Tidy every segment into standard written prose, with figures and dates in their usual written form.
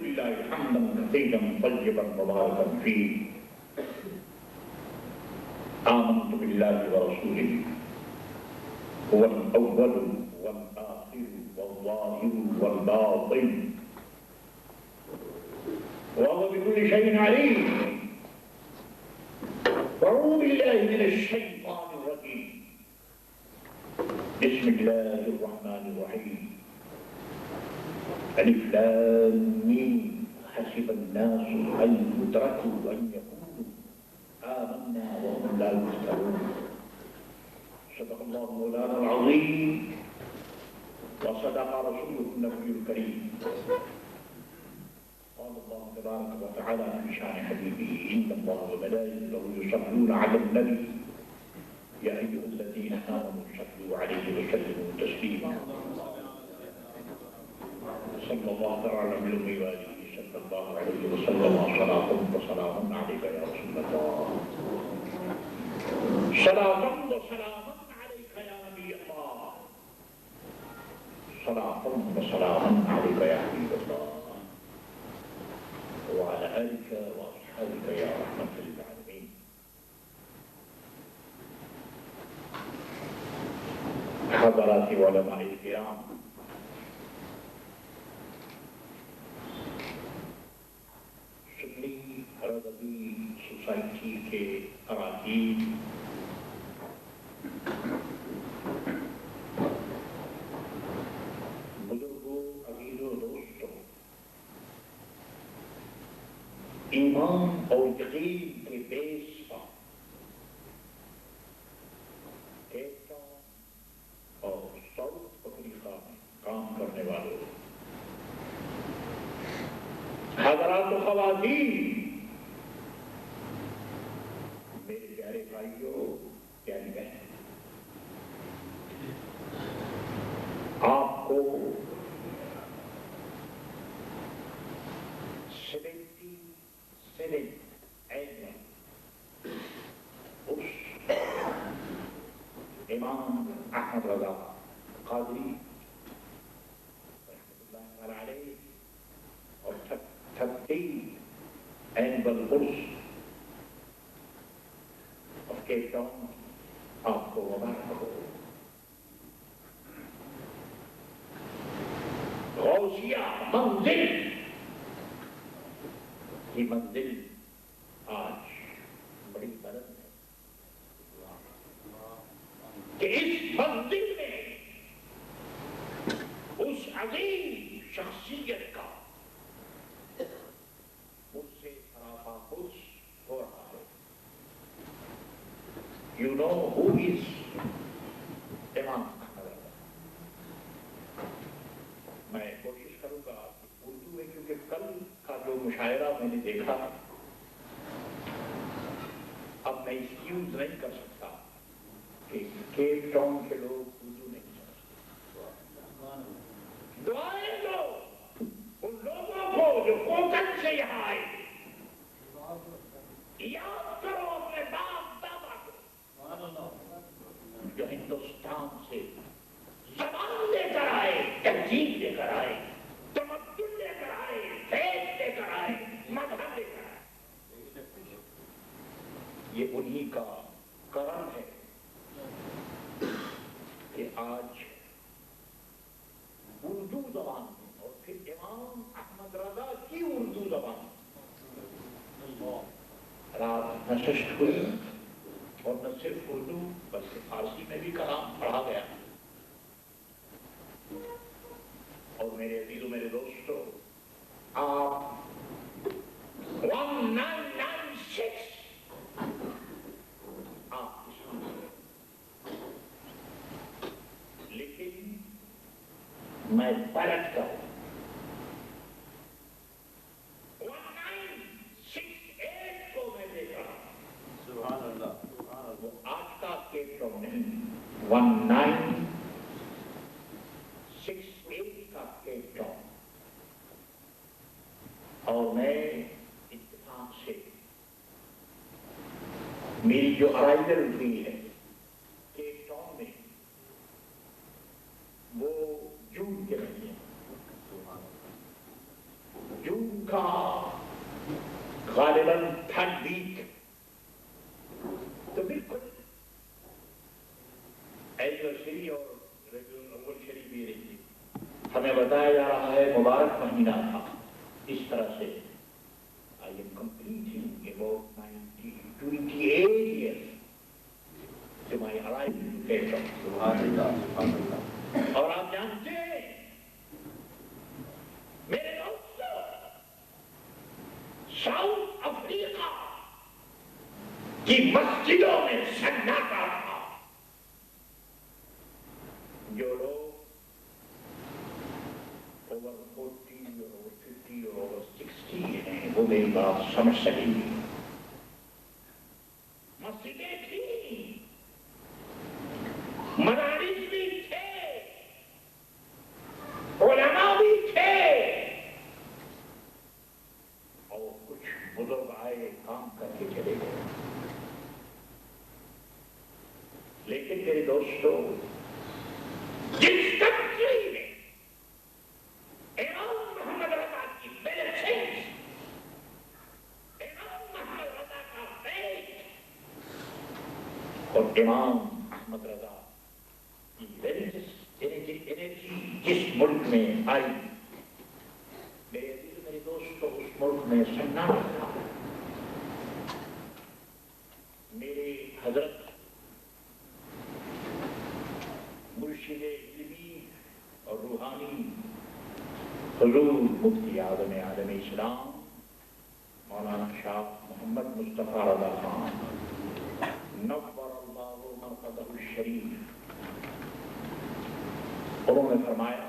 لله حمدا كثيرا طيبا مباركا فيه. آمنت بالله ورسوله هو الأول والآخر والظاهر والباطن وهو بكل شيء عليم. أعوذ بالله من الشيطان الرجيم. بسم الله الرحمن الرحيم. ألف لام ميم. حسب الناس أن يتركوا أن يقولوا آمنا وهم لا يفتنون. صدق الله مولانا العظيم وصدق رسوله النبي الكريم. قال الله تبارك وتعالى في شأن حبيبه إن الله وملائكته يصلون على النبي يا أيها الذين آمنوا صلوا عليه وسلموا تسليما. صلى الله على النبي وآله صلى الله عليه وسلم. صلاة وسلام عليك يا رسول الله. صلاة وسلام عليك يا نبي الله. صلاة وسلام عليك يا حبيب الله وعلى آلك وأصحابك يا رحمة للعالمين. حضرات علماء الكرام، سنی عربی سوسائٹی کے اراکین، بزرگوں، عزیزوں، دوستوں، ایمان اور یقین کے بیس پر کیپٹا اور ساؤتھ افریقہ میں کام کرنے والوں، حضرات و خواتین، میرے پیارے بھائیوں، پیاری بہن، آپ کو 77 اینول اس امام احمد رضا قادری رحمۃ اللہ علیہ اور 30 اینول عرس آف کیپ ٹاؤن آپ کو مبارک ہو. غوثیہ منزل کی منزل آج بڑی بلند ہے کہ اس منزل میں اس عظیم شخصیت کا مجھ سے سراپا خوش ہو رہا ہے. You know who is امام احمد رضا. میں کوشش کروں گا اردو میں، کیونکہ کل کا جو مشاعرہ میں نے دیکھا اب میں ایکسکیوز نہیں کر سکتا کہ کیپ ٹاؤن کے لوگ اردو نہیں سمجھتے. دعائیں دو ان لوگوں کو جو کوکن سے یہاں آئے. یاد کرو اپنے باپ دادا کو جو ہندوستان سے زبان لے کر آئے، تہذیب لے کر آئے، تمدن لے کر آئے، فیض لے کر آئے، مذہب لے کر آئے. یہ انہی کا کرم ہے کہ آج اردو زبان میں، اور پھر امام احمد رضا کی اردو زبان رات نشست ہوئی، اور نہ صرف اردو بلکہ فارسی میں بھی کلام پڑھا گیا. اور میرے عزیزوں، میرے دوستوں، آپ 1996 آپ لیکن میں پلٹ کر 1968 کو میں دیکھا. سبحان اللہ. وہ آج کا کیپ ٹاؤن نہیں، 1968 کا کیپ ٹاؤن. اور میں اتفاق سے میری جو ارائیول ہوئی ہے کیپ ٹاؤن میں وہ جون modern third week. تو بالکل اینیورسری اور ربیع الاول شریف بھی رہی ہمیں بتایا جا رہا ہے مبارک مہینہ تھا اس طرح سے. I am completing about 28 years to my arrival to Cape Town. اور آپ جانتے ہیں میرے دوستو ساؤتھ افریقہ کی مسجدوں میں سناٹا تھا. جو لوگ over 40 or over 50 or over 60 ہیں وہ میری بات سمجھ سکیں گے. مسجدیں تھیں, مدارس بھی تھے, علماء بھی تھے, اور کچھ بزرگ آئے کام کر کے چلے گئے. لیکن میرے دوستو جس کنٹری میں امام محمد رضا کی بیلنسنگ, امام محمد رضا کا فیض اور امام محمد رضا کی انرجی جس ملک میں آئی, میرے عزیز میرے دوستو اس ملک میں سناٹا تھا. میرے حضرت مرشد علمی اور روحانی حضور مفتی اعظم عالم اسلام مولانا شاہ محمد مصطفیٰ رضا خان نور اللہ مرقدہ الشریف, انہوں نے فرمایا,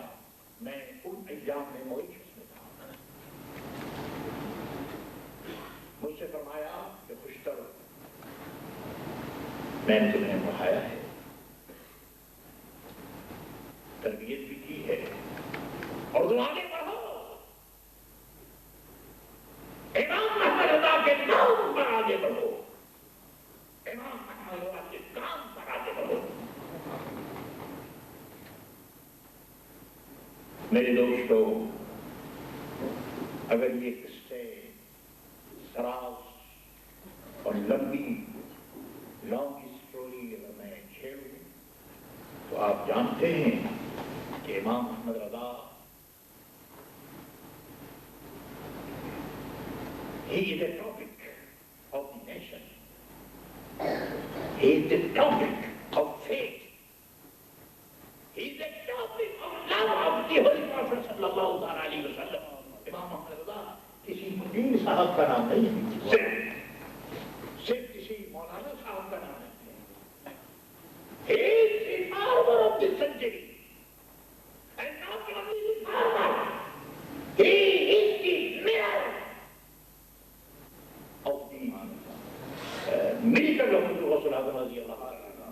میں ان ایام میں موریشس میں تھا, مجھ سے فرمایا کہ خوشتر میں نے تمہیں پڑھایا ہے, تربیت بھی کی ہے, اور تم آگے بڑھو, امام محمد رضا کے نام پر آگے بڑھو, امام محمد رضا کے کام پر آگے بڑھو. میرے دوستو اگر یہ قصے سراز اور لمبی لانگ اسٹوری اگر میں چھیڑوں تو آپ جانتے ہیں کہ امام محمد رضا he is the topic of the nation, he is the topic of faith, he is the topic of love of the Holy Prophet sallallahu alaihi wasallam. امام محمد رضا کسی مدیر صاحب کا نام نہیں ہے, صرف کسی مولانا صاحب کا نام ہے. He is the farmer of the century. And not only the farmer, he is the mirror of the miracle of Huzur Ghaus al-Azam رضی اللہ عنہ.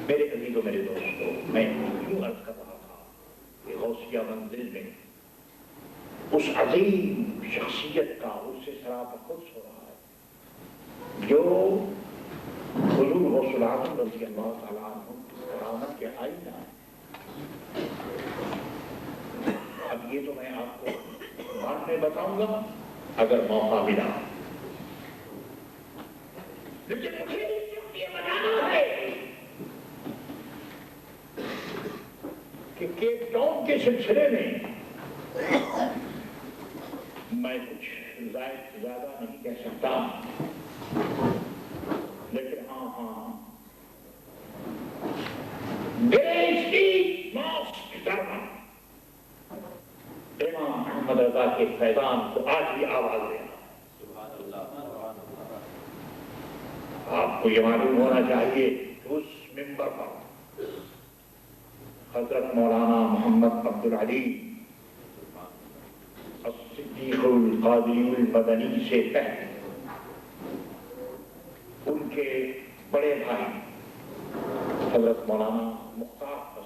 میرے عزیزو میرے دوستو, میں یوں عرض کر رہا تھا کہ غوثیہ منزل میں اس عظیم شخصیت کا اس سے سراپا قدس ہو رہا ہے جو حضور غوث العظم رضی اللہ تعالیٰ عنہ کرامت کے آئینہ ہے. اب یہ تو میں آپ کو بعد میں بتاؤں گا اگر موقع ملا, لیکن مجھے یہ بتانا ہے کہ کیپ ٹاؤن کے سلسلے میں میں کچھ زیادہ نہیں کہہ سکتا, لیکن ہاں امام محمد رضا کے فیضان کو آج بھی آواز دینا. آپ کو یہ معلوم ہونا چاہیے کہ اس منبر پر حضرت مولانا محمد عبدالعلی الصدیق القادری المدنی سے پہلے ان کے بڑے بھائی حضرت مولانا مختار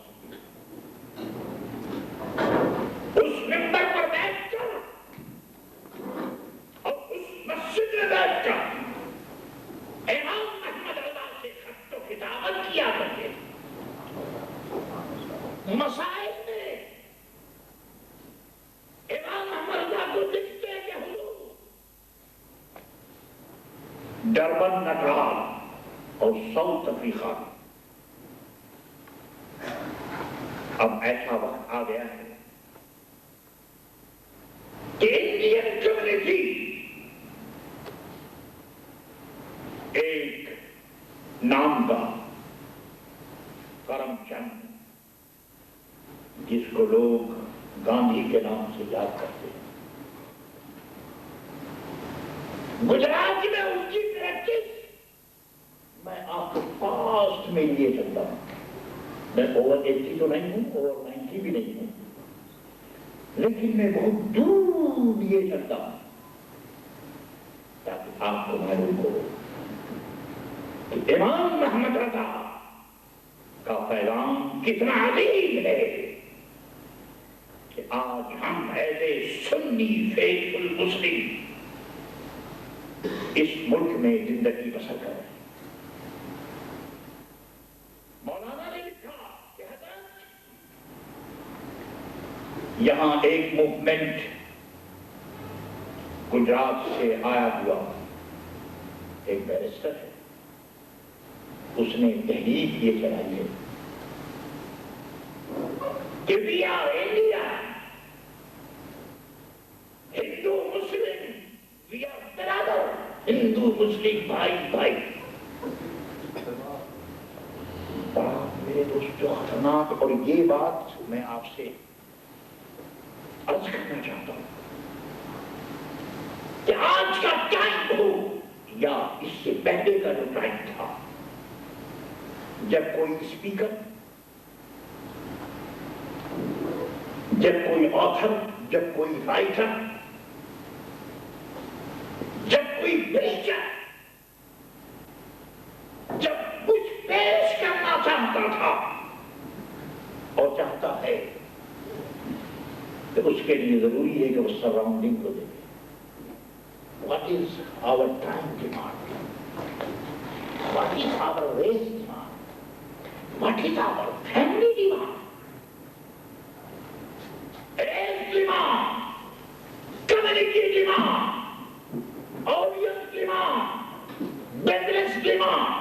اس منبر پر بیٹھ کر اور اس مسجد میں بیٹھ کر امام محمد رضا سے خط و کتابت کیا کرتے. مسائل میں امام محمد رضا کو لکھتے کہ حضور ڈربن نٹرال اور ساؤتھ افریقہ. اب ایسا وقت آ گیا ہے کہ انڈین کمیونٹی ایک نام کا کرم چند، جس کو لوگ گاندھی کے نام سے یاد کرتے ہیں، گجرات میں اس کی پریکٹس میں آپ کو پاسٹ میں لیے چلتا ہوں. میں اوور 80 تو نہیں ہوں، اوور 90 بھی نہیں ہوں، لیکن میں بہت دور لیے چلتا ہوں تاکہ آپ کو معلوم ہو کہ امام محمد رضا کا پیغام کتنا عظیم ہے کہ آج ہم ایز اے سنی فیتھ المسلم اس ملک میں زندگی بسر کر رہے ہیں. مولانا نے لکھا کہ حضرت یہاں ایک موومنٹ گجرات سے آیا ہوا ایک بیرسٹر ہے، اس نے تحریک یہ چلائی ہے کہ we are India, Hindu Muslim we are brother, ہندو مسلم بھائی بھائی. میرے دوست جو خطرناک، اور یہ بات میں آپ سے عرض کرنا چاہتا ہوں کہ آج کا ٹائم ہو یا اس سے پہلے کا جو ٹائم تھا، جب کوئی اسپیکر، جب کوئی آتھر، جب کوئی رائٹر، جب کوئی پریچر جب کچھ پیش کرنا چاہتا تھا اور چاہتا ہے تو اس کے لیے ضروری ہے کہ وہ سراؤنڈنگ کو دیکھے. What is our time demand? What is our race demand? What is our family demand? Race demand, community demand, audience demand, business demand.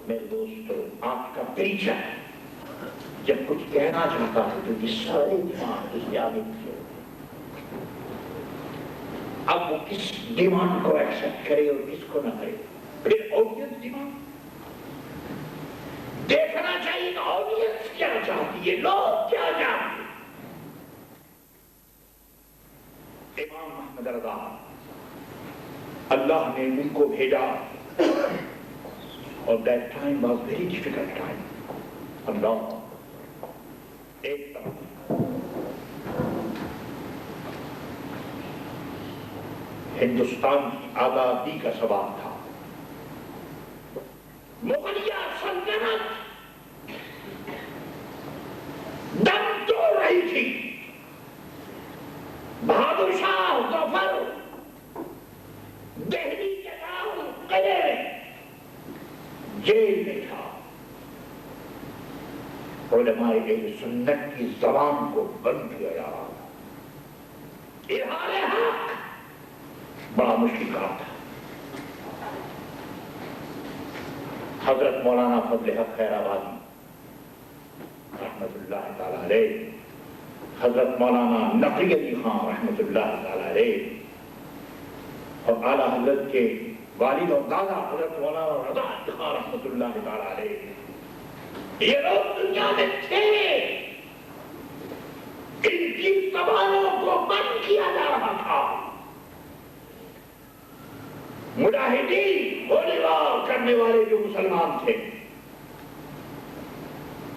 میرے دوستو، آپ کا پریچر جب کچھ کہنا چاہتا ہے تو یہ سارے ڈیمانڈ اس کے آگے پیچھے ہوتے ہیں. اب وہ کس ڈیمانڈ کو ایکسپٹ کرے اور کس کو نہ کرے. پھر آڈینس ڈیمانڈ دیکھنا چاہیے کہ آڈینس کیا چاہتی ہے، لوگ کیا چاہتے ہیں. امام محمد رضا، اللہ نے ان کو بھیجا اور that time was very difficult time. اللہ ایک طرف ہندوستان کی آزادی کا سوال تھا، مغلیہ سلطنت دم توڑ رہی تھی، بہادر شاہ ظفر دہلی کے دار القلعہ جیل میں تھا. علماء اہل سنت کی زبان کو بند کیا جا رہا تھا. اظہار حق بڑا مشکل کام تھا. حضرت مولانا فضل حق خیر آبادی رحمت اللہ تعالی علیہ، حضرت مولانا نقی علی خان رحمت اللہ تعالی علیہ، اور اعلیٰ حضرت کے والد اور دادا حضرت مولانا رضا علی خان رحمت اللہ تعالی علیہ، یہ لوگ دنیا میں تھے. ان کی زبانوں کو بند کیا جا رہا تھا. مجاہدین گولی بار کرنے والے جو مسلمان تھے،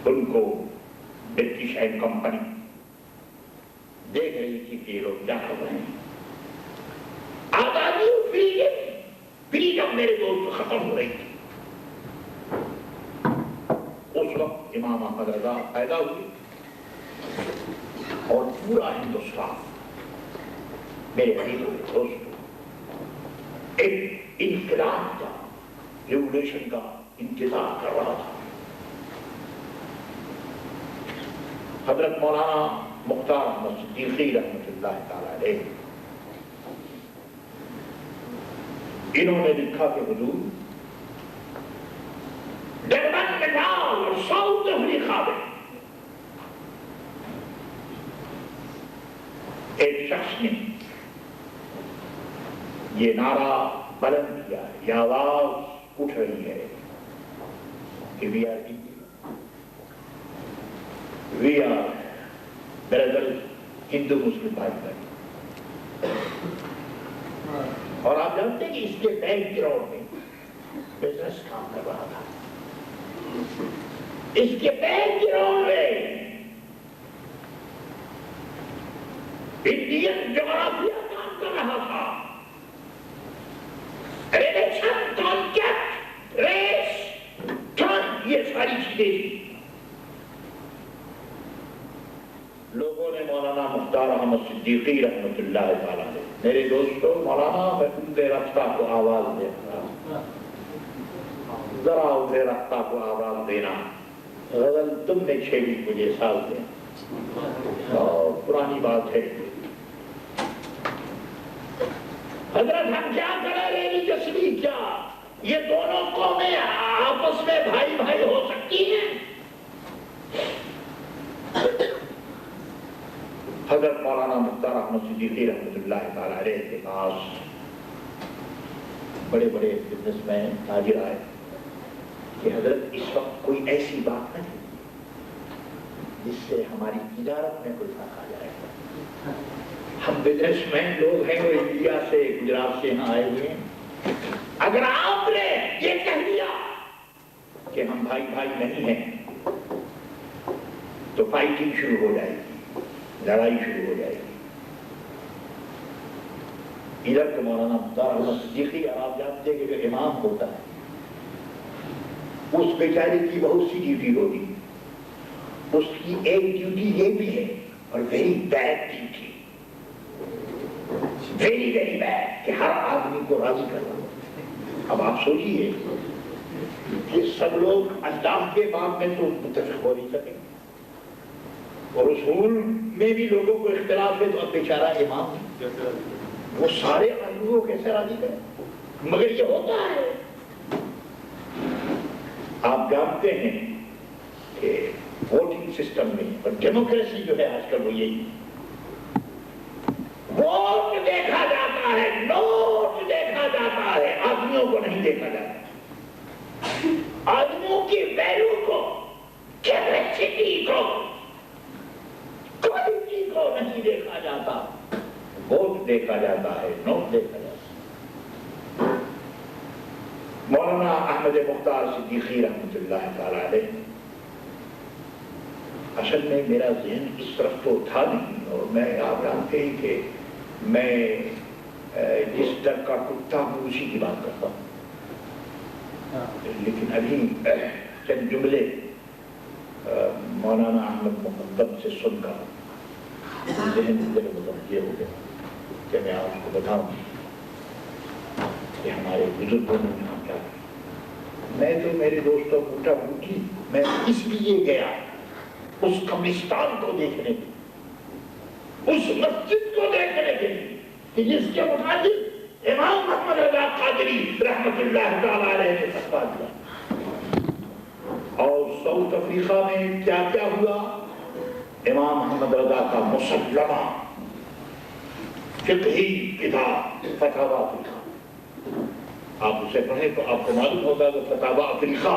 ان کو برٹش اینڈ کمپنی دیکھ رہی تھی کہ یہ لوگ کیا کر رہے ہیں. آزادی فریڈم میرے دوست ختم ہو رہی تھی. اس وقت امام احمد رضا پیدا ہوئے اور پورا ہندوستان میرے عزیزوں دوستوں ایک انقلاب کا، ریولیوشن کا انتظار کر رہا تھا. حضرت مولانا مختار احمد صدیقی رحمۃ اللہ تعالی علیہ انہوں نے لکھا کہ حضور ڈربن نڈال اور ساؤتھ افریقہ میں ایک شخص نے یہ نعرہ بلند کیا ہے، یہ آواز اٹھ رہی ہے کہ وی آر بردرز ہندو مسلم بھائی بھائی. اور آپ جانتے ہیں کہ اس کے بیک گراؤنڈ میں بزنس کام کر رہا تھا. اس کے بیک گراؤنڈ میں انڈین جغرافیہ کام کر رہا تھا. ریلیشن، کانٹیکٹ، ریس، ٹرن، یہ ساری چیزیں لوگوں نے مولانا مختار احمد صدیقی رحمۃ اللہ تعالیٰ نے، میرے دوستوں مولانا میں اندے رفتہ کو آواز دینا، ذرا اندے رفتہ کو آواز دینا، غزل تم نے چھیڑی مجھے سال دیں، پرانی بات ہے. حضرت ہم کیا کریں ریلیجسلی، کیا یہ دونوں قومیں آپس میں بھائی بھائی ہو سکتی ہیں؟ حضرت مولانا مختار احمد صدیقی رحمۃ اللہ تعالیٰ علیہ کے پاس بڑے بڑے بزنس مین تاجر آئے کہ حضرت اس وقت کوئی ایسی بات نہ تھی جس سے ہماری تجارت میں کوئی فرق آ جائے. ہم بزنس مین لوگ ہیں اور انڈیا سے گجرات سے یہاں آئے ہوئے ہیں. اگر آپ نے یہ کہہ دیا کہ ہم بھائی بھائی نہیں ہیں تو فائٹنگ شروع ہو جائے گی، لڑائی شروع ہو جائے گی. ادھر تو مولانا مختار احمد صدیقی آپ جانتے ہیں کہ جو امام ہوتا ہے اس بیچارے کی بہت سی ڈیوٹی ہوتی. اس کی ایک ڈیوٹی یہ بھی ہے اور very bad duty, very very bad, کہ ہر آدمی کو راضی کرنا. اب آپ سوچئے کہ سب لوگ اللہ کے باب میں تو متفق ہو نہیں سکیں اور اصول میں بھی لوگوں کو اختلاف ہے، تو اب بیچارہ امام وہ سارے آدمیوں کو کیسے راضی کریں؟ مگر یہ ہوتا ہے. آپ جانتے ہیں کہ ووٹنگ سسٹم میں اور ڈیموکریسی جو ہے آج کل وہ یہی ووٹ دیکھا جاتا ہے، نوٹ دیکھا جاتا ہے، آدمیوں کو نہیں دیکھا جاتا. آدمیوں کی ویلیو کو، کیپیسٹی کو، کوالٹی کو نہیں دیکھا جاتا. ووٹ دیکھا جاتا ہے، نوٹ دیکھا جاتا ہے. مولانا احمد مختار صدیقی رحمۃ اللہ تعالیٰ علیہ، اصل میں میرا ذہن اس طرف تو تھا نہیں، اور میں آپ جانتے ہیں کہ میں جس در کا کتا ہوں اسی کی بات کرتا ہوں. لیکن ابھی چند جملے مولانا احمد مقدم سے سن کر ذہن متوجہ ہو گیا کہ میں آپ کو بتاؤں کہ ہمارے بزرگوں نے یہاں کیا کیا. میں تو میرے دوستوں بوٹا بوٹی میں اس لیے گیا اس قبرستان کو دیکھنے کے، اس مسجد کو دیکھنے کے لیے کہ جس کے متعلق امام محمد رضا قادری رحمۃ اللہ تعالیٰ علیہ نے فتویٰ دیا. اور ساؤتھ افریقہ میں کیا کیا ہوا؟ امام محمد رضا کا مسلمہ فقہی کتاب فتاوی افریقہ، آپ اسے پڑھیں تو آپ کو معلوم ہوگا کہ فتاوی افریقہ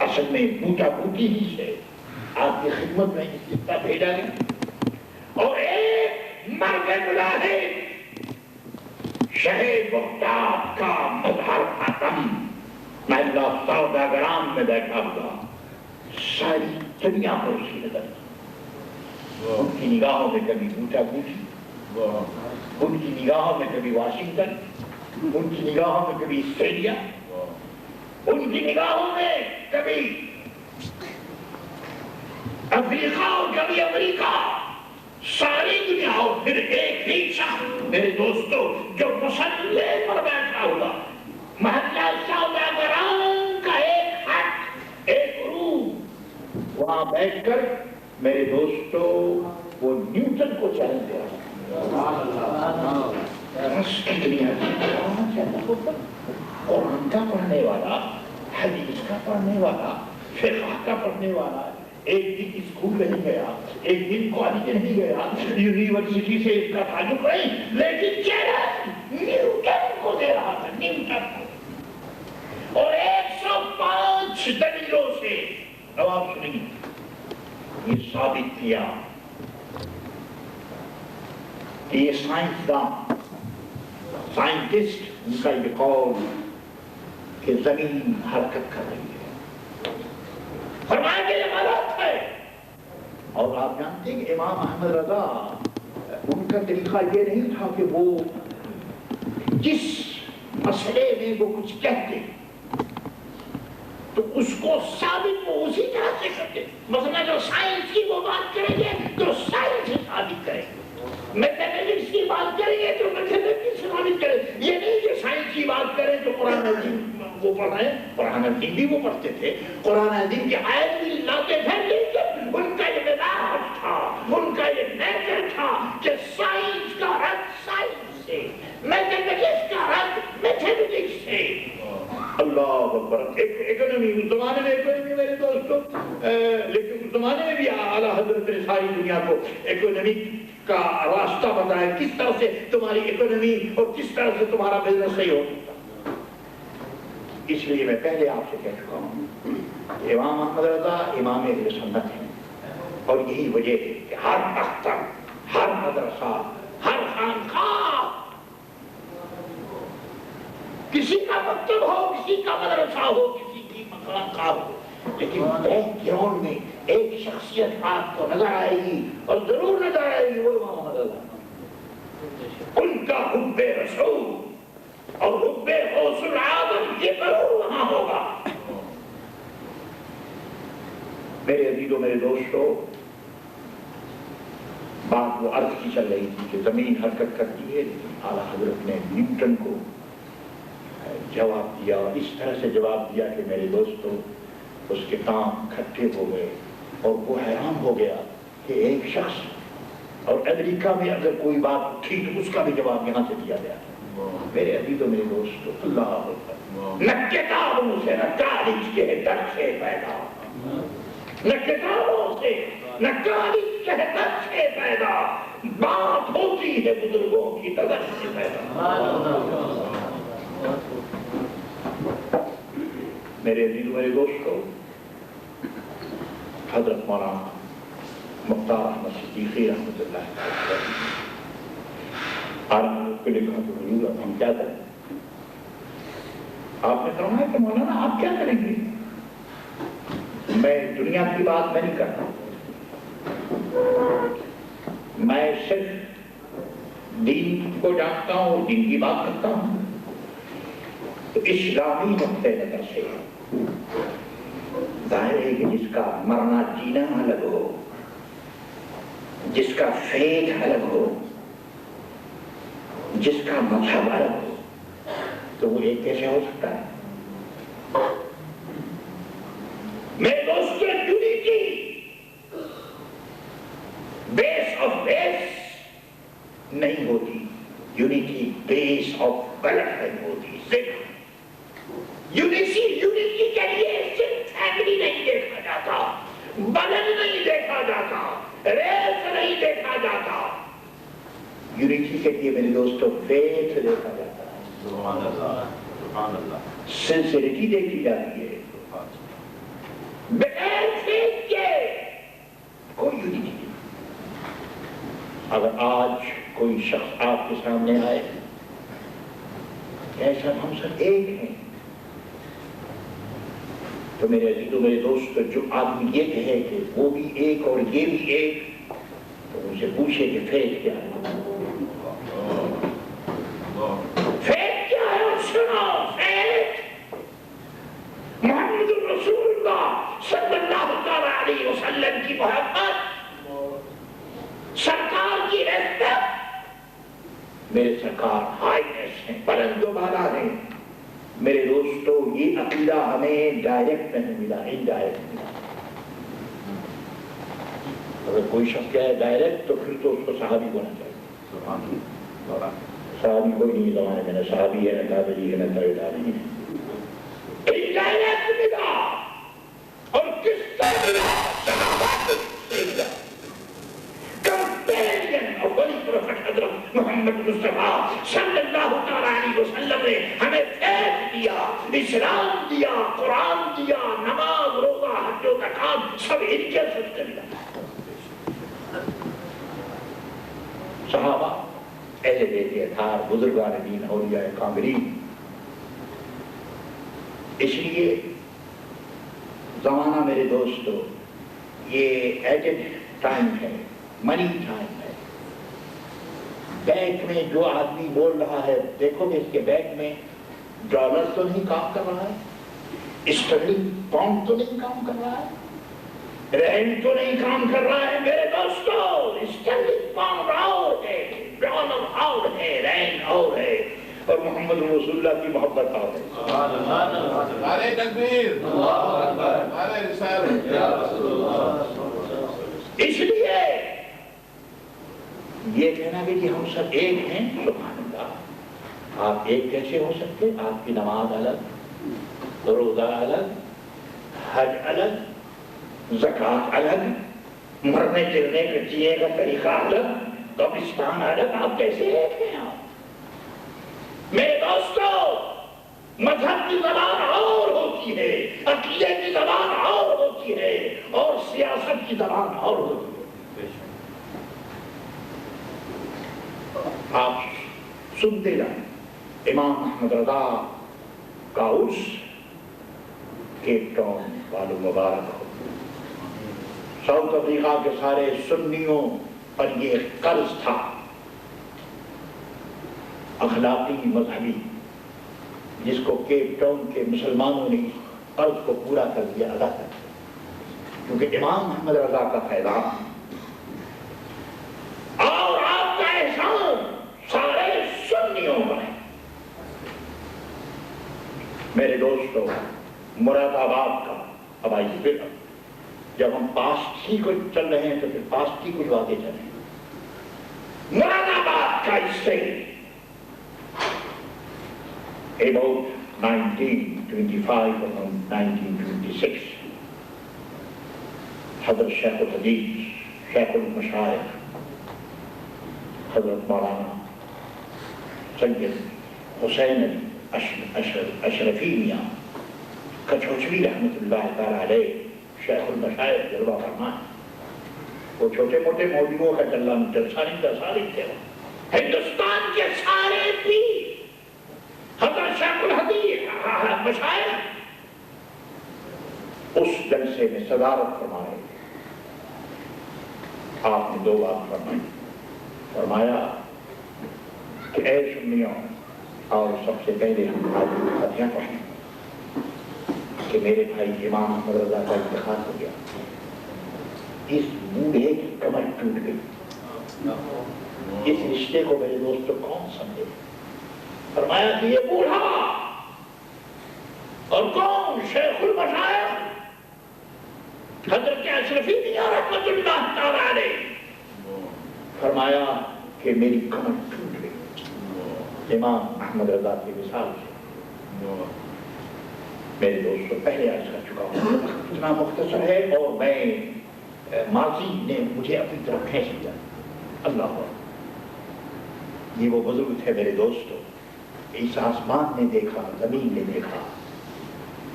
اصل میں بوٹا بوٹی ہی سے آپ کی خدمت میں اس کتاب بھیجا گیا. اور ایک مرد ملاحد شہر بغداد کا مظہر ختم محلہ سوداگرام میں بیٹھا ہوا ساری دنیا کو اسی نظر. ان کی نگاہوں میں کبھی بوٹا بوٹی، ان کی نگاہوں میں کبھی واشنگٹن، ان کی نگاہوں میں کبھی آسٹریلیا، ان کی نگاہوں میں کبھی افریقہ اور کبھی امریکہ، ساری دنیا. اور پھر ایک ہی شخص میرے دوستوں جو مسلح پر بیٹھا ہوا محلہ سوداگران کا ایک ہٹ، ایک روم، وہاں بیٹھ کر میرے دوستوں وہ نیوٹن کو چیلنج دیا. کتنی قرآن کا پڑھنے والا، حدیث کا پڑھنے والا، فقہ کا پڑھنے والا ایک دن اسکول نہیں گیا، ایک دن کالج نہیں گیا، یونیورسٹی سے اس کا تعلق نہیں، لیکن چیلنج نیوٹن کو دے رہا تھا، نیوٹن کو، اور 105 دلیلوں سے جواب سنیں یہ ثابت کیا کہ یہ سائنسدان، سائنٹسٹ، ان کا یہ قول کہ زمین حرکت کر رہی ہے، فرمایا کہ یہ غلط ہے۔ اور آپ جانتے ہیں کہ امام احمد رضا ان کا طریقہ یہ نہیں تھا کہ وہ جس مسئلے میں وہ کچھ کہتے تو اس کو ثابت وہ اسی طرح سے کرتے، مثلا جو سائنس کی وہ بات کریں گے تو سائنس سے ثابت کریں گے، میتھمیٹکس کی بات کریں گے تو میتھمیٹکس سے ثابت کریں، یہ نہیں کہ سائنس کی بات کریں تو قرآن عظیم وہ پڑھ رہے ہیں، قرآن عظیم بھی وہ پڑھتے تھے، قرآن عظیم کی آیت بھی لاتے تھے، لیکن ان کا یہ مزاج تھا، ان کا یہ نیچر تھا کہ سائنس کا رد سائنس سے، میتھمیٹکس کا رد میتھمیٹکس سے۔ اللہ اکبر۔ اکانومی اس زمانے میں اکانومی میرے دوستوں، لیکن اس زمانے میں بھی اعلیٰ حضرت نے ساری دنیا کو اکانومی کا راستہ بتایا، کس طرح سے تمہاری اکانومی اور کس طرح سے تمہارا بزنس صحیح ہو۔ اس لیے میں پہلے آپ سے کہہ چکا ہوں امام احمد رضا امام اہل سنت ہیں، اور یہی وجہ ہے کہ ہر اختر، ہر مدرسہ، ہر خانقاہ، کسی کا مکتب ہو، کسی کا مدرسہ ہو، کسی کی خانقاہ ہو، لیکن بیک گراؤنڈ میں ایک شخصیت آپ کو نظر آئے گی اور ضرور نظر آئے گی، وہ امام احمد رضا۔ ان کا حب رسول اور حب غوث العالم یہ ضرور وہاں ہوگا۔ میرے عزیزوں، میرے دوستوں، بات وہ عرض کی چل رہی تھی کہ زمین حرکت کرتی ہے، لیکن اعلیٰ حضرت نے نیوٹن کو جواب دیا، اور اس طرح سے جواب دیا کہ میرے دوستوں اس کے کام کھٹے ہو گئے، اور وہ حیران ہو گیا کہ ایک شخص، اور امریکہ میں اگر کوئی بات تھی تو اس کا بھی جواب یہاں سے دیا گیا۔ میرے عزیزوں، میرے دوستوں، اللہ اکبر، نہ کتابوں سے، نہ تاریخ کے در سے پیدا، نہ کتابوں سے، نہ تاریخ کے در سے پیدا، بات ہوتی ہے بزرگوں کی نظر سے پیدا۔ میرے عزیزوں، میرے دوستوں، حضرت مولانا مختار احمد صدیقی رحمۃ اللہ علیہ آج کو لکھا تو حضور اب ہم کیا کریں؟ آپ نے فرمایا کہ مولانا آپ کیا کریں گے؟ میں دنیا کی بات میں نہیں کرتا، میں صرف دین کو جانتا ہوں اور دین کی بات کرتا ہوں۔ تو اسلامی نقطہ نظر سے ظاہر ہے کہ جس کا مرنا جینا الگ ہو، جس کا فیض الگ ہو، جس کا مذہب الگ ہو، تو وہ ایک کیسے ہو سکتا ہے؟ میرے دوستوں، یونیٹی بیس آف بیس نہیں ہوتی، یونیٹی بیس آف غلط نہیں ہوتی۔ صرف یونیٹی کے لیے صرف فیملی نہیں دیکھا جاتا، بدن نہیں دیکھا جاتا، ریس نہیں دیکھا جاتا، یونیٹی کے لیے میرے دوستوں فیتھ دیکھا جاتا ہے، سبحان اللہ، سبحان اللہ، سنسیریٹی دیکھی جاتی ہے۔ بغیر فیتھ کے کوئی یونیٹی نہیں۔ اگر آج کوئی شخص آپ کے سامنے آئے ایسا ہم سب ایک ہیں، تو میرے عزیزوں، میرے دوست، جو آدمی یہ کہے کہ وہ بھی ایک اور یہ بھی ایک، تو ان سے پوچھے کہ فیتھ کیا ہے؟ فیتھ کیا ہے؟ اور سنو، فیتھ محمد رسول اللہ صلی اللہ علیہ وسلم کی محبت، سرکار کی ریسپیکٹ، میرے سرکار ہائینس ہیں، بلند و بالا ہیں۔ میرے دوستو، یہ عقیدہ ہمیں ڈائریکٹ نہیں ملا، انڈائریکٹ ملا۔ اگر کوئی شخص کہے ڈائریکٹ تو پھر تو اس کو صحابی ہونا چاہیے، صحابی کوئی نہیں زمانے میں، نہ صحابی ہے، نہ تابعی ہے، نہ تابعی ہے. اور کس طرح کمپیرین اور بڑی پروفٹ حضرت محمد مصطفیٰ صلی اللہ علیہ وسلم نے ہمیں فیض دیا، اسلام دیا، قرآن دیا، نماز، روزہ، حج و زکات سب ان کے صدقے ملا. صحابہ اہل بیت اطہار، بزرگان دین، اولیاء کاملین. اس لیے زمانہ میرے دوستو یہ ایجڈ ٹائم ہے، منی ٹائم ہے. بینک میں جو آدمی بول رہا ہے، دیکھو کہ اس کے بینک میں ڈالر تو نہیں کام کر رہا ہے، اسٹرلنگ پاؤنڈ تو نہیں کام کر رہا ہے، رین تو نہیں کام کر رہا ہے. میرے دوستو اسٹرلنگ پاؤنڈ اور ہے، ڈالر اور ہے، رین اور ہے، اور محمد رسول اللہ کی محبت اور ہے. نعرہ تکبیر، اللہ اکبر، نعرہ رسالت یا رسول اللہ. اس لیے یہ کہنا کہ ہم سب ایک ہیں، سبحان اللہ. آپ ایک کیسے ہو سکتے؟ آپ کی نماز الگ، روزہ الگ، حج الگ، زکات الگ، مرنے چلنے کے جینے کا طریقہ الگ، قبرستان الگ. آپ کیسے ایک ہیں؟ آپ میرے دوستو مذہب کی زبان اور ہوتی ہے، عقیدے کی زبان اور ہوتی ہے، اور سیاست کی زبان اور ہوتی ہے. آپ سنتے جائیں امام احمد رضا کا عرس کیپ ٹاؤن والوں مبارک ہو. ساؤتھ افریقہ کے سارے سنیوں پر یہ قرض تھا، اخلاقی مذہبی، جس کو کیپ ٹاؤن کے مسلمانوں نے قرض کو پورا کر دیا، ادا کر دیا. کیونکہ امام احمد رضا کا فیضان اور آپ کا احسان سارے سنیوں پر ہے. میرے دوستو مراد آباد کا، اب آئیے پھر جب ہم پاسٹ ہی کو چل رہے ہیں تو پھر پاسٹ ہی کچھ باتیں چلیں. مراد آباد کا اس سے about 1925 or 1926 حضرت شیخ الحدیث، شیخ المشائخ حضرت مولانا سید حسین اشرفی میاں کچھوچوی رحمت اللہ تعالی علیہ، شیخ المشائخ جلوہ فرمائے. وہ چھوٹے موٹے مولویوں کا جلسہ نہیں تھے، ہندوستان کے سارے پیر حضرت شیخ الحدیث مشائخ اس جلسے میں صدارت فرمائے. آپ نے دو بات فرمائی. فرمایا کہ اے سنیوں، اور سب سے پہلے ہم فاتحہ پڑھیں کہ میرے بھائی امام احمد رضا کا انتقال ہو گیا. اس بوڑھے کی کمر ٹوٹ گئی. اس رشتے کو میرے دوستو کون سمجھے؟ فرمایا کہ یہ بوڑھا اور کون؟ شیخ المشائخ حضرت اشرفی میاں رحمت اللہ تعالی علیہ. فرمایا کہ میری کمر ٹوٹ گئی امام احمد رضا کی مثال سے. میرے دوستوں پہلے عرض کر چکا ہوں، اتنا مختصر ہے اور میں ماضی نے مجھے اپنی طرف کھینچ لیا. اللہ یہ وہ بزرگ تھے میرے دوستوں. اس آسمان نے دیکھا، زمین نے دیکھا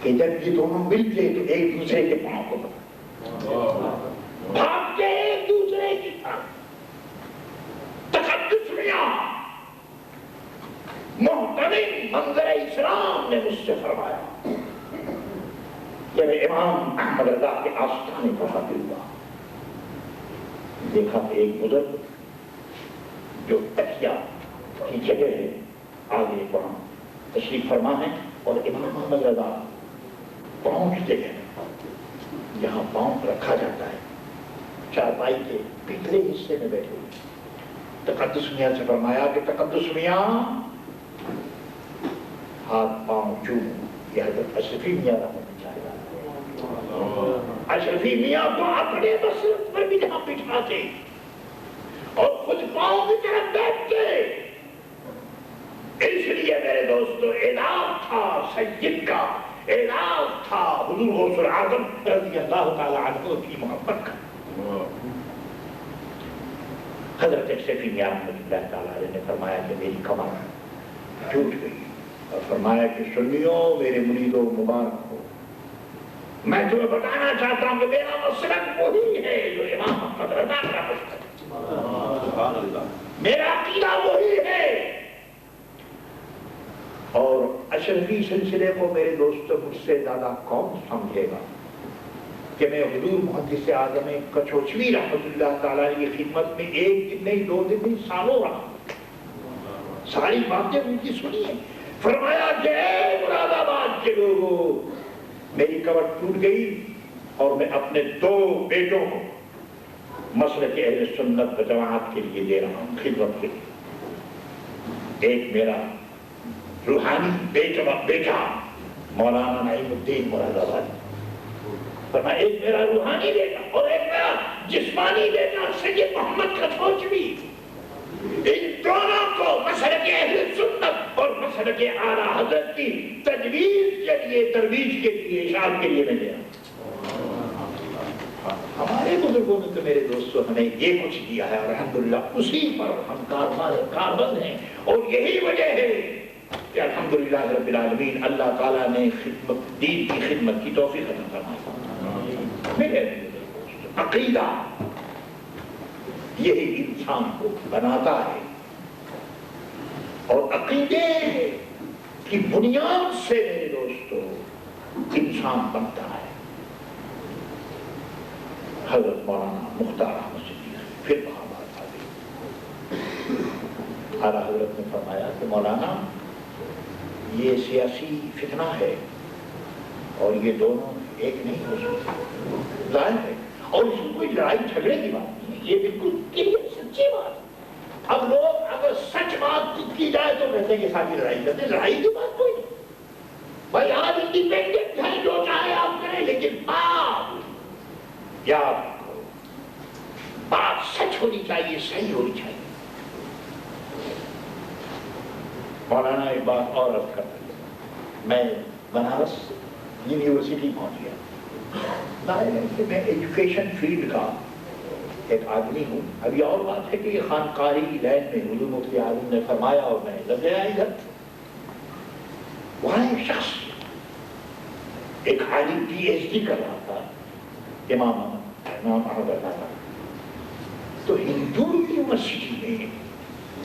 کہ جب یہ دونوں ملتے تو ایک دوسرے کے پاؤں کو بھاگتے ایک دوسرے کی طرف. تقدس میاں محترم منظر اسلام نے مجھ سے فرمایا جب امام احمد رضا کے آستانے پر حاضر ہوا، دیکھا کہ ایک بزرگ جو تکیہ کی جگہ ہے آگے وہاں تشریف فرما ہے، اور امام احمد رضا پاؤں کی جگہ جہاں پاؤں رکھا جاتا ہے چارپائی کے پچھلے حصے میں بیٹھے ہوئے. تقدس میاں سے فرمایا کہ تقدس میاں ہاتھ پاؤں چوم. یہ حضرت اشرفی میاں رحمت اللہ علیہ. اشرفی میاں کو اپنے مسلط پر بھی جہاں بٹھاتے اور خود پاؤں کی طرف بیٹھتے اس لیے میرے دوستو اعلان تھا سید کا، اعلان تھا حضور غوث العظم رضی اللہ تعالی عنہ کی محبت کا۔ حضرت شفیع میاں رحمۃ اللہ تعالی علیہ نے فرمایا کہ میری کمر ٹوٹ گئی، اور فرمایا کہ سنیو میرے مریدوں مبارک ہو، میں تمہیں بتانا چاہتا ہوں کہ میرا مسلک وہی ہے جو امام محمد رضا کا مسلک ہے، میرا عقیدہ وہی ہے۔ اور اشرفی سلسلے کو میرے دوستوں مجھ سے زیادہ کون سمجھے گا کہ میں حضور محدث اعظم کچھوچوی رحمۃ اللہ تعالیٰ کی خدمت میں ایک دن نہیں، 2 دن نہیں، سالوں رہا، ساری باتیں ان کی سنی ہیں۔ فرمایا کہ اے مراد آباد کے لوگوں، میری کمر ٹوٹ گئی اور میں اپنے 2 بیٹوں کو مسلک اہل سنت و جماعت کے لیے دے رہا ہوں، خدمت کے لیے۔ ایک میرا روحانی بیٹا مولانا نعیم الدین مراد آبادی، فرمایا ایک میرا روحانی بیٹا اور ایک میرا جسمانی بیٹا سید محمد کچھوچوی، ان دونوں کو مسلک اہل سنت اور مسلک اعلیٰ حضرت کی تجویز کے لیے، ترویج کے لیے، اشاعت کے لیے میں دیا۔ ہمارے بزرگوں نے تو میرے دوستوں ہمیں یہ کچھ دیا ہے، اور الحمدللہ اسی پر ہم کاربند ہیں، اور یہی وجہ ہے کہ الحمدللہ رب العالمین اللہ تعالیٰ نے خدمت دین کی خدمت کی توفیق عطا فرمائی۔ میرے عقیدہ یہی انسان کو بناتا ہے، اور عقیدے کی بنیاد سے میرے دوستو انسان بنتا ہے۔ حضرت مولانا مختار احمد صدیق پھر وہاں بات آ گئی، اعلیٰ حضرت نے فرمایا کہ مولانا یہ سیاسی فتنہ ہے اور یہ دونوں ایک نہیں ہو سکتے، ظاہر ہے، اور اس میں کوئی لڑائی جھگڑے کی بات نہیں ہے، یہ بالکل کلیئر سچی بات ہے۔ اب لوگ اگر سچ بات کی جائے تو کہتے ہیں کہ ساتھی لڑائی کرتے ہیں، لڑائی کی بات کوئی نہیں بھائی، آپ انڈیپینڈنٹ ہیں، جو چاہے آپ کریں، لیکن آپ یاد رکھو بات سچ ہونی چاہیے، صحیح ہونی چاہیے۔ مولانا ایک بات اور عرض کرتا ہوں، میں بنارس یونیورسٹی پہنچ گیا، ظاہر ہے کہ میں ایجوکیشن فیلڈ کا ایک آدمی ہوں۔ ابھی اور بات ہے کہ یہ خانقاہی لائن میں حضور مفتی اعظم نے فرمایا اور میں لگ گیا ادھر۔ وہاں ایک شخص ایک عالم پی ایچ ڈی کر رہا تھا، امام احمد رضا کا، تو ہندو یونیورسٹی میں،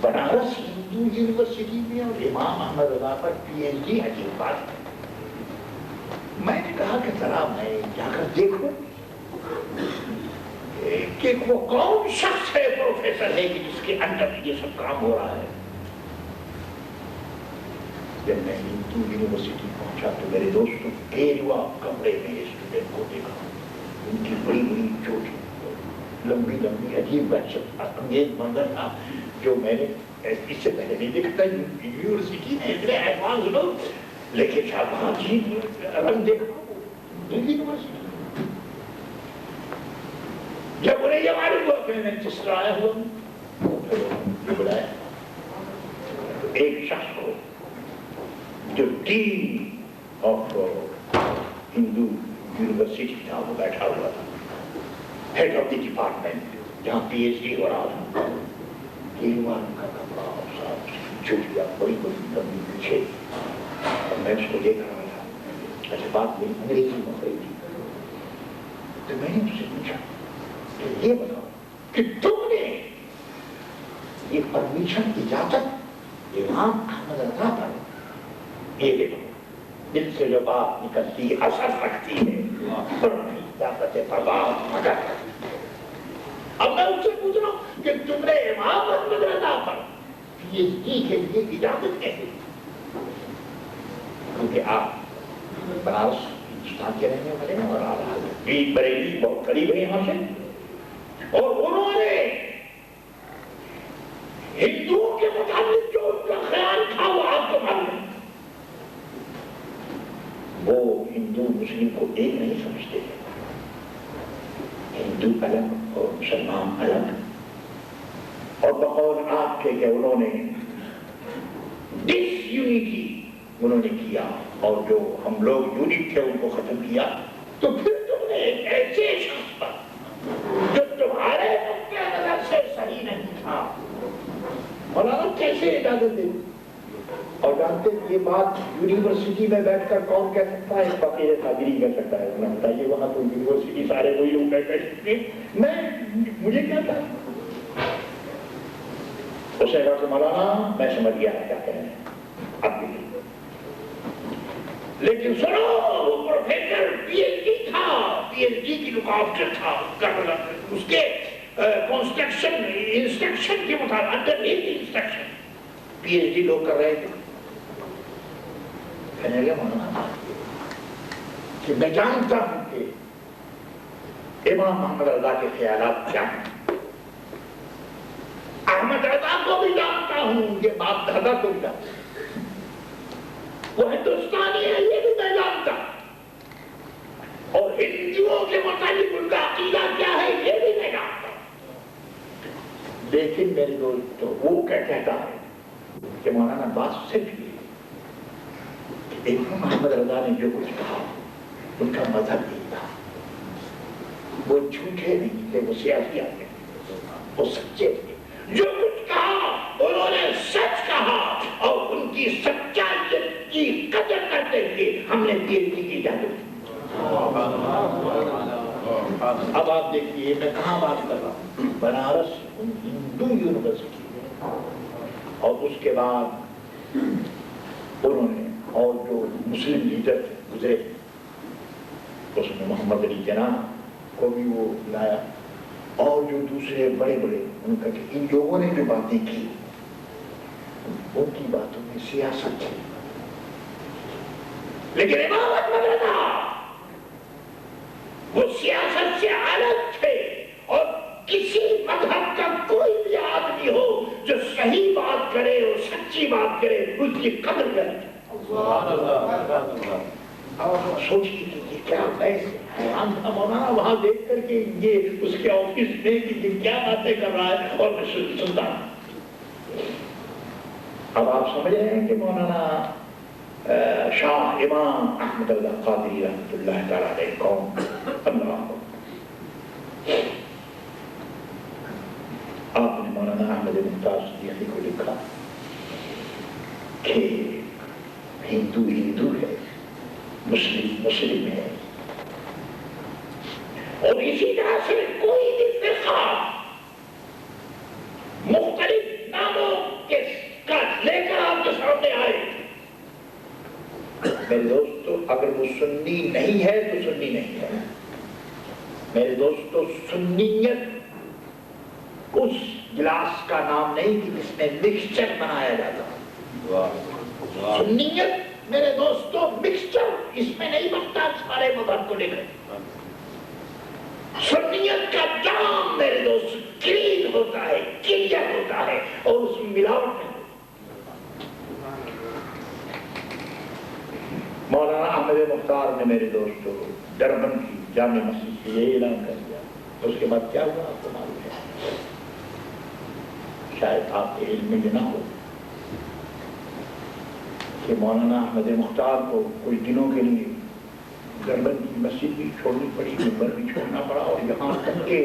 بنارس ہندو یونیورسٹی میں، اور امام احمد رضا پر پی ایچ ڈی، عجیب بات ہے۔ میں نے کہا کہ ذرا میں جا کر دیکھوں کہ وہ کون شخص ہے، پروفیسر ہے کہ جس کے اندر یہ سب کام ہو رہا ہے۔ جب میں ہندو یونیورسٹی پہنچا تو میرے دوستوں گیروا کمرے میں اسٹوڈنٹ کو دیکھا، ان کی بڑی بڑی چوٹی، لمبی لمبی عجیب بحث انگیز منظر تھا جو میں نے اس سے پہلے نہیں دیکھا تھا۔ یونیورسٹی میں اتنے ایڈوانس لوگ، لیکن صاحب وہاں عجیب رنگ دیکھا یونیورسٹی۔ جب انہیں یہ معلوم ہوا کہ میں جس طرح آیا ہوا ہوں، بلایا ایک شخص کو جو ڈین آف ہندو یونیورسٹی تھا، وہ بیٹھا ہوا تھا، ہیڈ آف دی ڈپارٹمنٹ جہاں پی ایچ ڈی ہو رہا تھا۔ کیروان کا کپڑا اور صاحب چوٹیاں بڑی بڑی لمبی پیچھے، اور میں اس کو دیکھ رہا تھا۔ اچھا بات میری انگریزی میں ہو رہی تھی، تو میں نے اس سے پوچھا کہ یہ بتاؤ کہ تم نے یہ پرمیشن، اجازت امام احمد رضا پر، یہ دیکھو دل سے جو بات نکلتی ہے اثر رکھتی ہے، بڑی طاقت پرواز مگر۔ اب میں اس سے پوچھ رہا ہوں کہ تم نے امام احمد رضا پر پی ایچ ڈی کے لیے اجازت کیسے؟ کیونکہ آپ بنارس ہندوستان کے رہنے والے ہیں، اور آپ بریلی بہت قریب ہے یہاں سے، اور انہوں نے ہندوؤں کے متعلق جو ان کا خیال تھا وہ آپ کو معلوم ہے، وہ ہندو مسلم کو ایک نہیں سمجھتے ہیں، ہندو الگ اور مسلمان الگ، اور بقول آپ کے کہ انہوں نے ڈس یونٹی انہوں نے کیا اور جو ہم لوگ یونٹ تھے ان کو ختم کیا، تو پھر تم نے ایک ایسے شخص پر جو تمہارے نقطۂ نظر سے صحیح نہیں تھا، مولانا کیسے اجازت دے؟ اور جانتے یہ بات یونیورسٹی میں بیٹھ کر کون کہہ سکتا ہے؟ فقیر قادری کہہ سکتا ہے۔ انہوں نے بتائیے وہاں تو یونیورسٹی سارے وہی لوگ کہہ سکتے ہیں، مجھے کیا تھا؟ اسے کہا کہ مولانا میں سمجھ گیا کیا کہہ رہے ہیں، اب بھی لیکن سنو وہ پروفیسر پی ایچ ڈی تھا، پی ایچ ڈی کی لک آفٹر تھا، اس کے کنسٹرکشن انسٹرکشن کے مطابق under instruction P H D لوگ کر رہے تھے۔ کہنے لگا مولانا کہ میں جانتا ہوں کہ امام محمد رضا کے خیالات کیا ہیں، احمد رضا کو بھی جانتا ہوں، یہ باپ دادا کو بھی جانتا ہوں، وہ ہندوستانی ہے یہ بھی میں جانتا ہوں، اور ہندوؤں کے متعلق ان کا عقیدہ کیا ہے یہ بھی میں جانتا ہوں، لیکن میرے دوست تو وہ کہتا ہے کہ مولانا بات صرف یہ کہ امام محمد رضا نے جو کچھ کہا ان کا مذہب یہ تھا، وہ جھوٹے نہیں تھے، وہ سیاسی آتے تھے، وہ سچے تھے، جو کچھ کہا انہوں نے سچ کہا، اور ان کی سچائی کی قدر کرتے ہوئے ہم نے پی ایچ ڈی کی اجازت دی۔ اب آپ دیکھیے میں کہاں بات کر رہا ہوں، بنارس ہندو یونیورسٹی، اور اس کے بعد انہوں نے اور جو مسلم لیڈر گزرے اس میں محمد علی جناح کو بھی وہ لایا، اور جو دوسرے بڑے بڑے ان کا کہ ان لوگوں نے جو باتیں کی ان کی باتوں میں سیاست تھی، لیکن امام احمد رضا وہ سیاست سے الگ تھے، اور کسی مذہب کا کوئی بھی آدمی ہو جو صحیح بات کرے اور سچی بات کرے اس کی قدر کرے۔ سوچیے کہ یہ کیا ایسے حیران تھا مولانا وہاں دیکھ کر کے یہ اس کے آفس میں کہ یہ کیا باتیں کر رہا ہے، اور میں سنتا ہوں۔ اب آپ سمجھ رہے ہیں کہ مولانا شاہ امام احمد رضا قادری رحمۃ اللہ تعالیٰ علیہ کون؟ اللہ آپ نے مولانا احمد مختار صدیقی کو لکھا کہ ہندو ہندو ہے، مسلم مسلم ہے، اور اسی طرح سے کوئی بھی فرقہ مختلف ناموں کے لے کر آپ کے سامنے آئے، میرے دوستو اگر وہ سنی نہیں ہے تو سنی نہیں ہے۔ میرے دوستو سنیت اس گلاس کا نام نہیں کہ جس میں مکسچر بنایا جاتا، سنیت میرے دوستو مکسچر اس میں نہیں بنتا سارے مذہب کو لے کر۔ سنیت کا جام میرے دوست کلین ہوتا ہے، کلیئر ہوتا ہے، اور اس میں ملاوٹ نہیں۔ مولانا احمد مختار نے میرے دوستو ڈربن کی جامع مسجد سے یہ اعلان کر دیا، اس کے بعد کیا ہوا آپ کو معلوم ہے، شاید آپ کے علم میں نہ ہو کہ مولانا احمد مختار کو کچھ دنوں کے لیے ڈربن کی مسجد بھی چھوڑنی پڑی، ممبر بھی چھوڑنا پڑا، اور یہاں تک کہ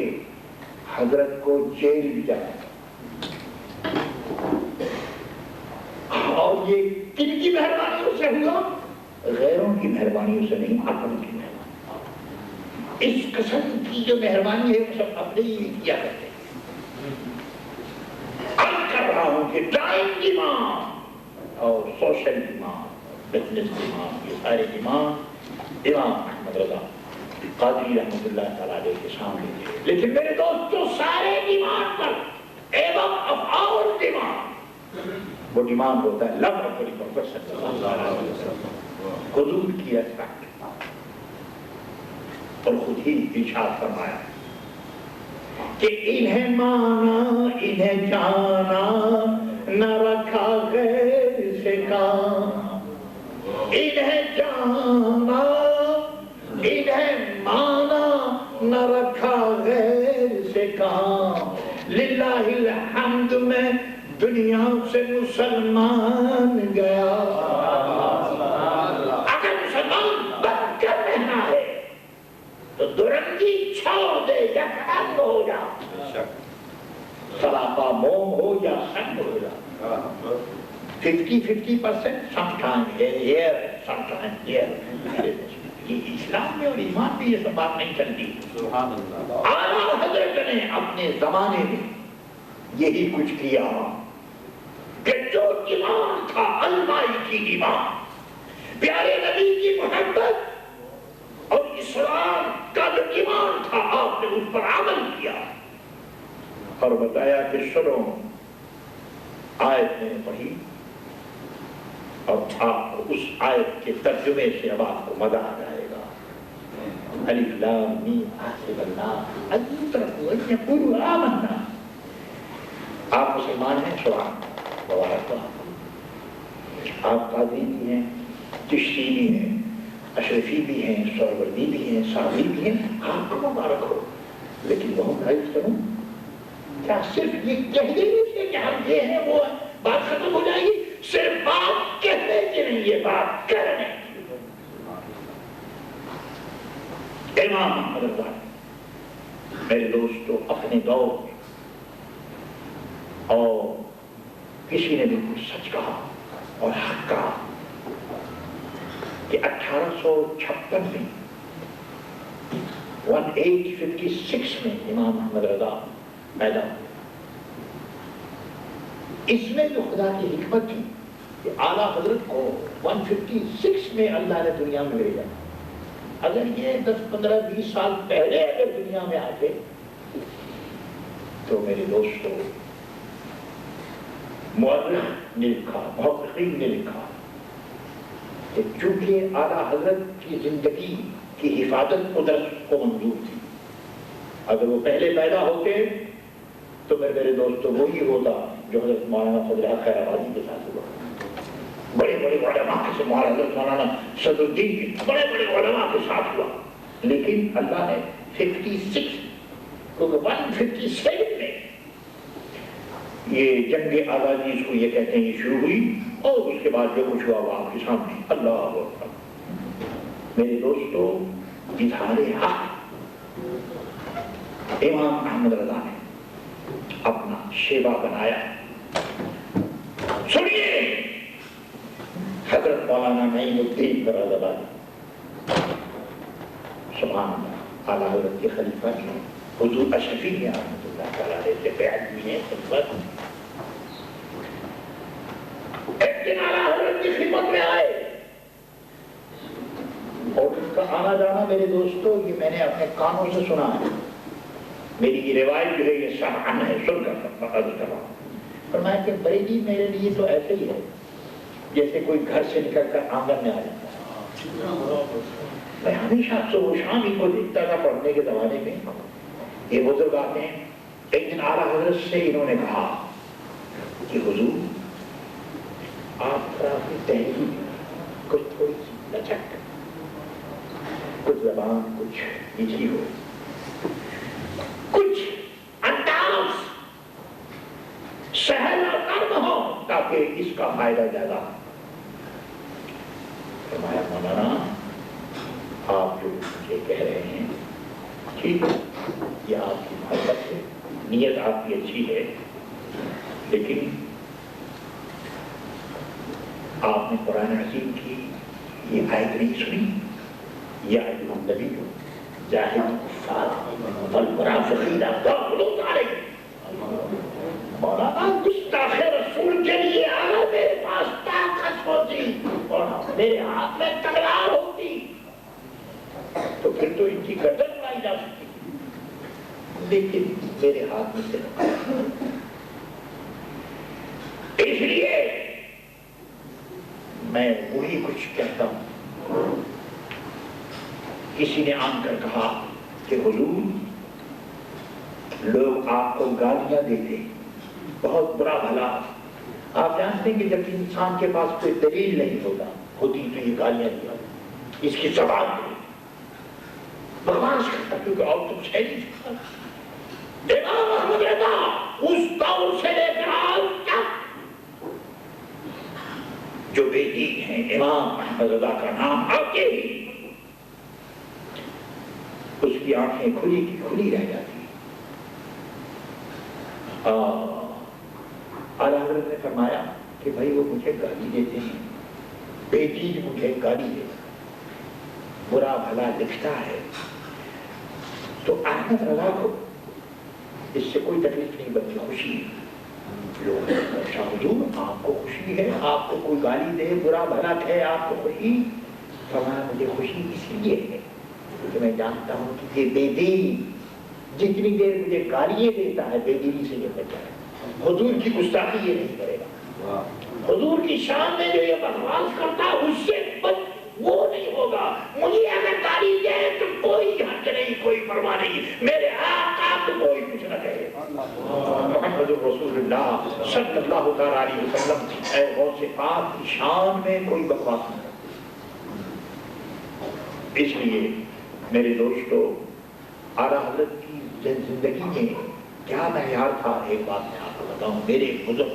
حضرت کو جیل بھی جانا، اور یہ کن کی مہربانیوں سے ہوا؟ غیروں کی مہربانیوں سے نہیں، اپن کی مہربانی۔ اس قسم کی جو مہربانی ہے وہ سب اپنے ہی کیا کرتے ہیں۔ عرض کر رہا ہوں کہ ڈرائنگ ایمان اور سوشل ایمان، بزنس ایمان، یہ سارے ایمان امام احمد رضا قادری رحمۃ اللہ تعالیٰ علیہ کے سامنے تھے، لیکن میرے دوستوں سارے ایمان پر ایوم افعال ایمان وہ ایمان ہوتا ہے لفظ اپنی پرپس صلی اللہ علیہ وسلم حضور کی ریسپیکٹ، اور خود ہی ارشاد فرمایا کہ انہیں مانا انہیں جانا نہ رکھا غیر سے کام، انہیں جانا انہیں مانا نہ رکھا غیر سے کام، للہ الحمد میں دنیا سے مسلمان گیا. اگر مسلمان بن کر رہنا ہے تو درنگی چھوڑ دے یا ختم ہو جا. سراپا موم ہو یا سنگ ہو جا. 50-50% sometime here, sometime here. یہ اسلام میں اور ایمان میں یہ سب بات نہیں چلتی. اعلیٰ حضرت نے اپنے زمانے میں یہی کچھ کیا کہ جو ایمان تھا المائی کی ایمان، پیارے نبی کی محبت اور اسلام کا جو ایمان تھا، آپ نے اس پر عمل کیا اور بتایا کہ سنو آیت میں پڑھی اور آپ کو اس آیت کے ترجمے سے اب آپ کو مزہ آ جائے گا. الف لام میم حسب الناس ان یترکوا ان یقولوا آمنا. آپ مسلمان ہیں، سبحان اللہ، مبارک ہو آپ قادری بھی ہیں، چشتی بھی ہیں، اشرفی بھی ہیں، سہروردی بھی ہیں، صافی بھی ہیں، آپ کو مبارک ہو. لیکن بہت غلط کروں کیا صرف یہ کہہ دینے سے کہ ہم یہ ہیں وہ بات ختم ہو جائے گی؟ صرف بات کہنے کی نہیں، یہ بات کرنے کی. امام احمد رضا میرے دوستو اپنے دور میں اور کسی نے بالکل سچ کہا اور حق کہا کہ 1856 میں 1856 میں امام احمد رضا پیدا ہوئے. اس میں جو خدا کی حکمت تھی کہ اعلیٰ حضرت کو 156 میں اللہ نے دنیا میں بھیجا. اگر یہ 10-15-20 سال پہلے اگر دنیا میں آتے تو میرے دوستوں مؤرخ نے لکھا، محققین نے لکھا کہ چونکہ اعلیٰ حضرت کی زندگی کی حفاظت قدرت کو منظور تھی، اگر وہ پہلے پیدا ہوتے تو میرے دوستوں وہی ہوتا جو حضرت مولانا فضل حق خیر آبادی کے ساتھ ہوا. بڑے بڑے علماء کے مولانا حضرت مولانا صدر الدین کے بڑے بڑے علماء کے ساتھ ہوا. لیکن اللہ نے 56 کیونکہ 157 میں یہ جنگ آزادی اس کو یہ کہتے ہیں یہ شروع ہوئی اور اس کے بعد جو کچھ ہوا وہ آپ کے سامنے. اللہ اکبر. میرے دوستو اظہار حق امام احمد رضا نے اپنا شیوا بنایا. سنیے حضرت مولانا نعیم الدین فرازآبادی سبحان اللہ اعلیٰ حضرت کے خلیفہ ہیں، حضور اشرفی ہیں رحمۃ اللہ تعالیٰ علیہ سے بیعت بھی ہیں خدمت. ایک دن اعلیٰ حضرت کی خدمت میں آئے اور ان کا آنا جانا میرے دوستو یہ میں نے اپنے کانوں سے سنا ہے. میری یہ روایت جو ہے یہ سمعن ہے، سن کر عرض کر رہا ہوں. فرمایا کہ بریلی میرے لیے تو ایسے ہی ہے جیسے کوئی گھر سے نکل کر آنگن میں آ جاتا ہے. میں ہمیشہ صبح و شام ان کو دیکھتا تھا پڑھنے کے زمانے میں. یہ بزرگ آتے ہیں. ایک دن اعلیٰ حضرت سے انہوں نے کہا کہ حضور آپ تھوڑا اپنی تحریر کچھ تھوڑی سی لچک، کچھ زبان کچھ نیچی ہو، کچھ انداز سہل اور نرم ہو تاکہ اس کا فائدہ زیادہ ہو. فرمایا مولانا آپ جو مجھے کہہ رہے ہیں ٹھیک ہے، یہ آپ کی محبت ہے، نیت آپ کی اچھی ہے، لیکن آپ نے قرآن عظیم کی یہ آیت نہیں سنی. یا ایھا النبی جاہد الکفار والمنافقین واغلظ علیہم. مولانا گستاخ رسول کے لیے اگر میرے پاس طاقت ہوتی اور میرے ہاتھ میں تلوار ہوتی تو پھر تو ان کی گردن اڑائی جا سکتی، لیکن میرے ہاتھ میں تلوار. اس لیے میں وہی کچھ کہتا ہوں. کسی نے آن کر کہا کہ حضور لوگ آپ کو گالیاں دیتے، بہت برا بھلا. آپ جانتے ہیں کہ جب انسان کے پاس کوئی دلیل نہیں ہوتی تو یہ گالیاں دیا، اس کی زبان کو بکواس کرتا کیونکہ اور تو کچھ ہے نہیں. امام احمد رضا اس دور سے لے کر آج تک جو بیٹی ہیں امام احمد رضا کا نام آتے ہی اس کی آنکھیں کھلی کی کھلی رہ جاتی. اعلیٰ حضرت نے فرمایا کہ بھائی وہ مجھے گالی دیتے ہیں, بیٹی مجھے گالی دے, برا بھلا لکھتا ہے, تو احمد رضا کو اس سے کوئی تکلیف نہیں بلکہ خوشی ہے. لوگ اچھا حضور آپ کو خوشی ہے, آپ کو کوئی گالی دے, برا بھلا کہے, آپ کو خوشی؟ فرمایا مجھے خوشی اس لیے ہے کہ میں جانتا ہوں کہ یہ بے دین جتنی دیر مجھے گالیاں دیتا ہے بے دینی سے یہ بچا ہے, حضور کی گستاخی یہ نہیں کرے گا, حضور کی شان میں جو یہ بکواس کرتا ہے اس سے وہ نہیں ہوگا. مجھے اگر گالی دے تو کوئی حق نہیں, کوئی پرواہ نہیں, میرے آقا کو کوئی کچھ نہ کہے. محمد رسول اللہ صلی اللہ تعالیٰ علیہ وسلم اے غوث پاک کی شان میں کوئی بکواس نہیں کرتے. اس لیے میرے دوستو اعلیٰ حضرت کی زندگی میں کیا معیار تھا, ایک بات میں آپ کو بتاؤں. میرے بزرگ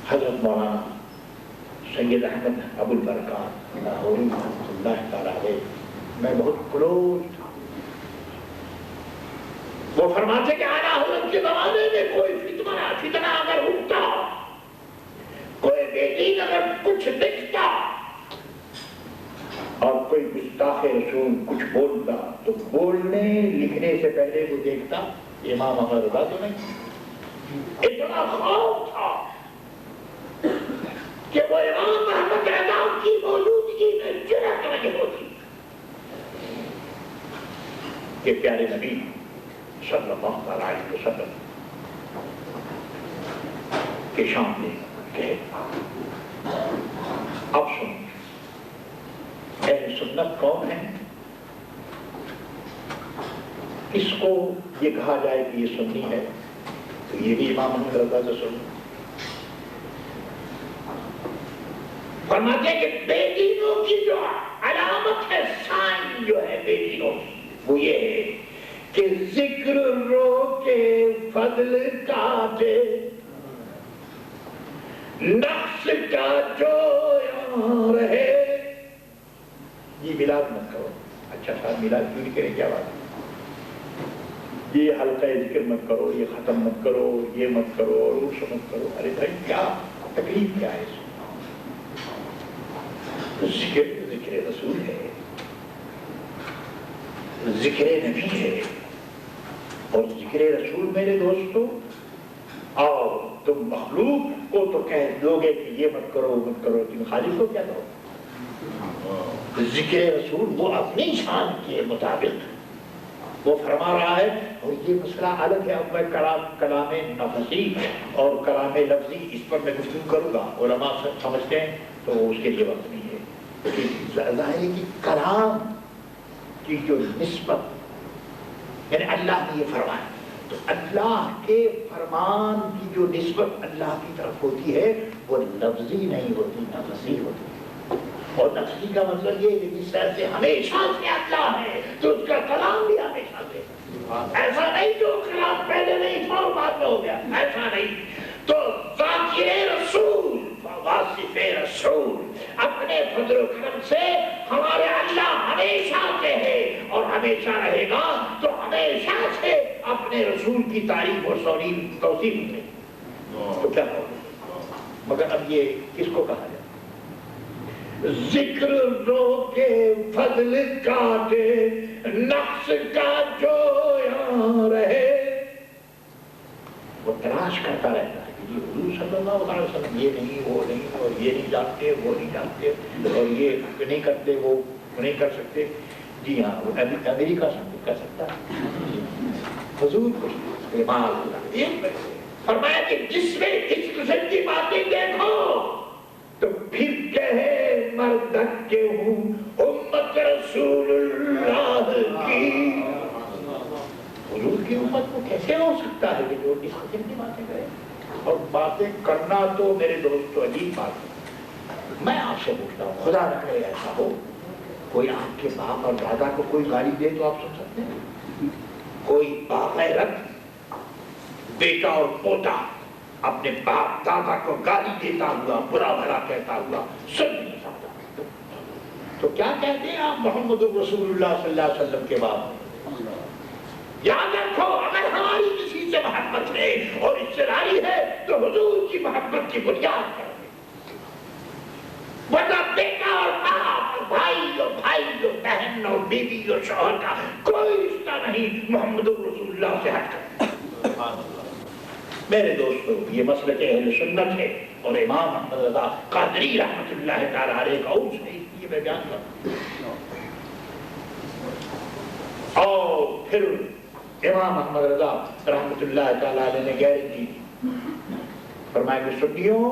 حضرت مولانا سید احمد ابو البرکات لاہوری رحمۃ اللہ تعالیٰ علیہ میں بہت کلوز تھا. وہ فرماتے کہ اعلیٰ حضرت کے زمانے میں کوئی فتنہ اگر اٹھتا, کوئی بیٹی اگر کچھ دکھتا اور کوئی گستاخ رسول کچھ بولتا تو بولنے لکھنے سے پہلے وہ دیکھتا امام احمد رضا تو نہیں. اتنا خوف تھا کہ وہ امام احمد رضا کی موجودگی میں جرأت نہیں ہوتی کہ پیارے نبی صلی اللہ علیہ وسلم کے سامنے کہے. اب سن, اہل سنت کون ہے؟ اس کو یہ کہا جائے کہ یہ سنی ہے تو یہ بھی امام احمد رضا سے سنی. فرماتے کہ بے دینوں کی جو علامت ہے, سائن جو ہے بے دینوں کی, وہ یہ ہے کہ ذکر رو کے فضل کاٹے, نقص کا جو یہاں رہے. یہ میلاد مت کرو. اچھا صاحب میلاد کیوں نہیں کریں, کیا بات ہے؟ یہ حلقہ ذکر مت کرو, یہ ختم مت کرو, یہ مت کرو, عروس مت کرو. ارے بھائی کیا تکلیف کیا ہے اس میں؟ ذکر رسول ہے, ذکر نبی ہے, اور ذکر رسول میرے دوستو, اور تم مخلوق کو تو کہہ دو گے کہ یہ مت کرو مت کرو, تم خالق کو کیا کرو؟ ذکر رسول وہ اپنی شان کے مطابق وہ فرما رہا ہے. اور یہ مسئلہ الگ ہے, اب میں کلام نفسی اور کلام لفظی اس پر میں گفتگو کروں گا. علماء سمجھتے ہیں تو اس کے لیے وقت نہیں ہے. ظاہر ہے کہ کلام کی جو نسبت یعنی اللہ نے یہ فرمایا, تو اللہ کے فرمان کی جو نسبت اللہ کی طرف ہوتی ہے وہ لفظی نہیں ہوتی, نفسی ہوتی ہے. اور نفسی کا مطلب یہ ہے کہ جس طرح سے ہمیشہ سے اللہ ہے تو اس کا کلام بھی ہمیشہ سے. ایسا نہیں جو کلام پہلے نہیں تھا اور بعد میں ہو گیا, ایسا نہیں. تو ذاکر رسول واصف رسول, اپنے فضل و کرم سے ہمارے اللہ ہمیشہ سے ہے اور ہمیشہ رہے گا, تو ہمیشہ سے اپنے رسول کی تعریف اور توصیف میں تو کیا کرو. مگر اب یہ کس کو کہا جائے؟ ذکر رو کے فضل کاٹے, نقص کا جو یہاں رہے. وہ تلاش کرتا رہتا ہے کہ حضور صلی اللہ علیہ وسلم یہ نہیں, وہ نہیں, اور یہ نہیں جانتے, وہ نہیں جانتے, اور یہ نہیں کرتے, وہ نہیں کر سکتے. جی ہاں, وہ امریکہ سب کچھ کر سکتا ہے, حضور کچھ ایمان. فرمایا کہ جس میں اس قسم کی باتیں دیکھو تو پھر کہے مردک کے ہوں امت رسول اللہ کی. حضور کی امت کو کیسے ہو سکتا ہے کہ جو اس قسم کی باتیں کرے؟ اور باتیں کرنا تو میرے دوستو عجیب بات ہے. میں آپ سے پوچھتا ہوں, خدا نہ کرے ایسا ہو کوئی آپ کے باپ اور دادا کو کوئی گالی دے تو آپ سن سکتے ہیں؟ کوئی باغیرت بیٹا اور پوتا اپنے باپ دادا کو گالی دیتا ہوا، برا بھلا کہتا ہوا سن نہیں سکتا. تو کیا کہتے ہیں آپ محمد رسول اللہ صلی اللہ علیہ وسلم کے بعد؟ یاد رکھو، اگر ہماری کسی سے محبت ہے اور اصراری ہے تو حضور کی محبت کی بنیاد پر، ورنہ بیٹا اور باپ اور بھائی اور بہن اور بیوی اور شوہر کا کوئی رشتہ نہیں محمد رسول اللہ سے ہٹ کر. میرے دوستو، یہ مسلک اہل سنت ہے اور امام احمد رضا قادری رحمت اللہ تعالی علیہ کا عرص ہے، اس لیے میں بیان کرتا ہوں. اور پھر امام احمد رضا رحمت اللہ تعالی علیہ نے گارنٹی دی، فرمایا کہ سنیوں،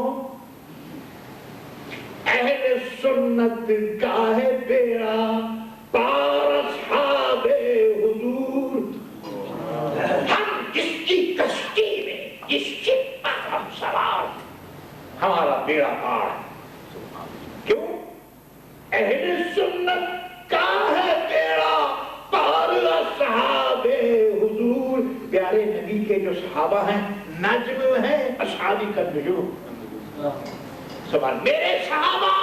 اہل سنت کا ہے بیڑا پار اصحاب حضور. ہم جس کی کشتی میں، جس شپ پر ہم سوار، ہمارا بیڑا پار. کیوں؟ اہل سنت کا ہے بیڑا پار اصحاب حضور. پیارے نبی کے جو صحابہ ہیں نجم ہیں، اصحابی کا نجوم. سبحان میرے صحابہ،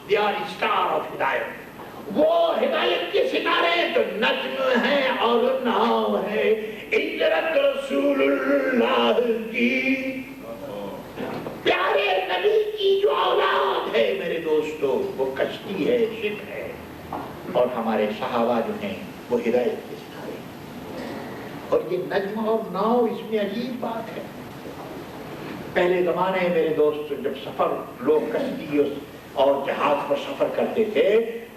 they are star of ہدایت، وہ ہدایت کے ستارے جو نجم ہیں اور ناؤ ہے اجرت رسول اللہ کی. پیارے نبی کی جو اولاد ہے میرے دوستو، وہ کشتی ہے، شپ ہے، اور ہمارے صحابہ جو ہیں وہ ہدایت کے ستارے. اور یہ نجم اور ناؤ، اس میں عجیب بات ہے. پہلے زمانے میرے دوست جب سفر لوگ کشتی اور جہاز پر سفر کرتے تھے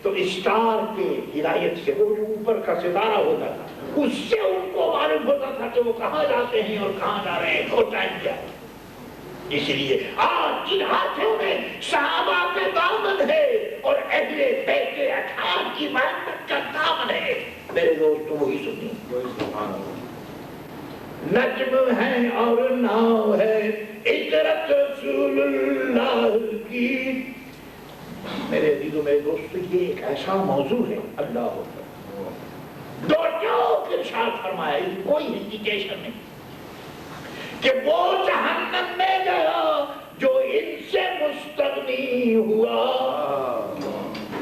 تو اسٹار کے ہدایت سے، وہ جو اوپر کا ستارہ ہوتا تھا، اس سے ان کو معلوم ہوتا تھا کہ وہ کہاں جاتے ہیں اور کہاں جا رہے ہیں اور ٹائم کیا ہے. اس لیے آج جن ہاتھوں میں صحابہ کا دامن ہے اور اہل بیت اطہار کی محبت کا دامن ہے میرے دوستوں، وہی سنی. نجم ہے اور ناؤ ہے اجرت رسول اللہ کی. میرے عزیزوں، میرے دوستو، یہ ایک ایسا موضوع ہے، اللہ اکبر، دو ٹوک ارشاد فرمایا، اس کی کوئی ہیزیٹیشن نہیں، کہ وہ جہنم میں گیا جو ان سے مستغنی ہوا.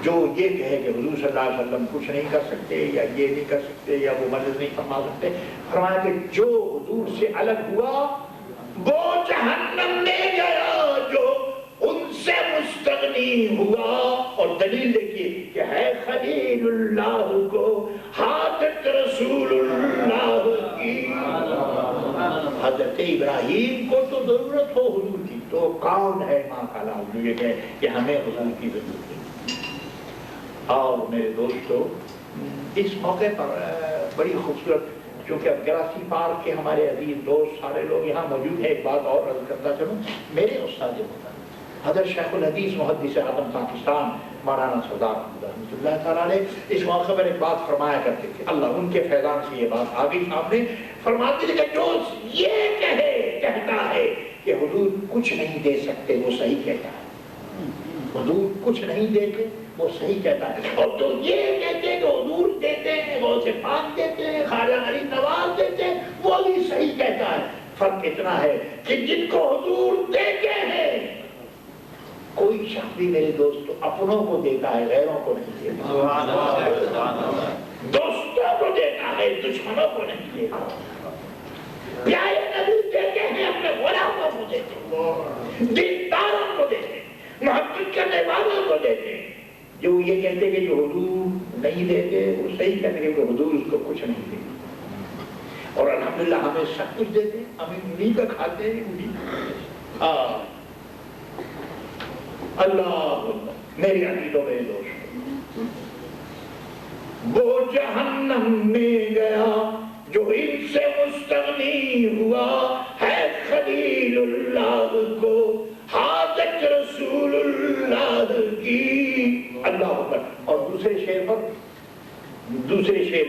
جو یہ کہے کہ حضور صلی اللہ علیہ وسلم کچھ نہیں کر سکتے، یا یہ نہیں کر سکتے، یا وہ مدد نہیں فرما سکتے، فرمایا کہ جو حضور سے الگ ہوا وہ جہنم میں گیا جو ان سے مستغنی ہوا. اور دلیل دیکھیے کہ ہے خلیل اللہ کو حاجت رسول اللہ کی. حضرت ابراہیم کو تو ضرورت ہو حضور کی، تو کون ہے ماں کا لال جو یہ کہے کہ ہمیں حضور کی ضرورت ہے. اور میرے دوستو، اس موقع پر بڑی خوبصورت، چونکہ اب گراسی پارک کے ہمارے عزیز دوست سارے لوگ یہاں موجود ہیں، ایک بات اور عرض کرتا چلوں. میرے استاد محترم حضرت شیخ الحدیث محدث اعظم پاکستان مولانا سردار احمد رحمۃ اللہ تعالیٰ علیہ اس موقع پر ایک بات فرمایا کرتے تھے، اللہ ان کے فیضان سے یہ بات آ گئی سامنے. فرماتے تھے کہ جو یہ کہتا ہے کہ حضور کچھ نہیں دے سکتے، وہ صحیح کہتا ہے. حضور کچھ نہیں دیتے، وہ صحیح کہتا ہے. اور جو یہ کہتے ہیں کہ حضور دیتے ہیں، وہ سے پاک دیتے ہیں، خواجہ غریب نواز دیتے ہیں، وہ بھی صحیح کہتا ہے. فرق اتنا ہے کہ جن کو حضور دیتے ہیں، کوئی شخص بھی میرے دوستو اپنوں کو دیتا ہے، غیروں کو نہیں دیتا. دوستوں کو دیتا ہے، دشمنوں کو نہیں دیتا. پیارے نبی دیتے ہیں، اپنے غلاموں کو دیتے ہیں، دینداروں کو دیتے ہیں، محبت کرنے والوں کو دیتے ہیں. جو یہ کہتے ہیں کہ جو حضور نہیں دیتے، وہ صحیح کہتے ہیں کہ حضور اس کو کچھ نہیں دیتے. اور الحمدللہ ہمیں سب کچھ دیتے ہیں، ہم انہیں کا کھاتے ہیں، انہیں. اللہ میری عزیزوں میرے دوست، وہ جہنم میں گیا جو ان سے مستغنی ہوا ہے خلیل اللہ کو حاجت رسول اللہ کی. اللہ اکبر. اور دوسرے شعر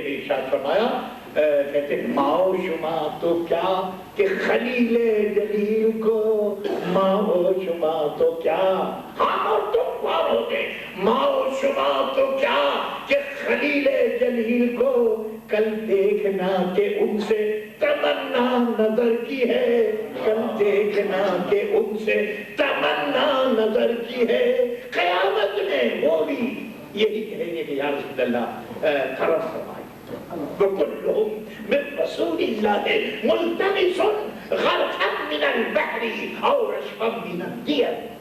میں ارشاد فرمایا، کہتے ماؤ شما تو کیا کہ خلیل جلیل کو، ماؤ شما تو کیا، ہم اور تم کون ہوتے، ماؤ شما تو کیا کہ خلیل جلیل کو کل دیکھنا کہ ان سے تب تمنا نظر کی ہے، کل دیکھنا کہ ان سے تمنا نظر کی ہے، قیامت میں وہ بھی یہی کہیں گے کہ یا رسول اللہ کرم فرمائے۔ وَكُلُّهُمْ مِن رَسُولِ اللَّهِ مُلْتَمِسٌ غَرْقًا مِنَ الْبَحْرِ أَوْ رَشْفًا مِنَ الدِّيَةِ۔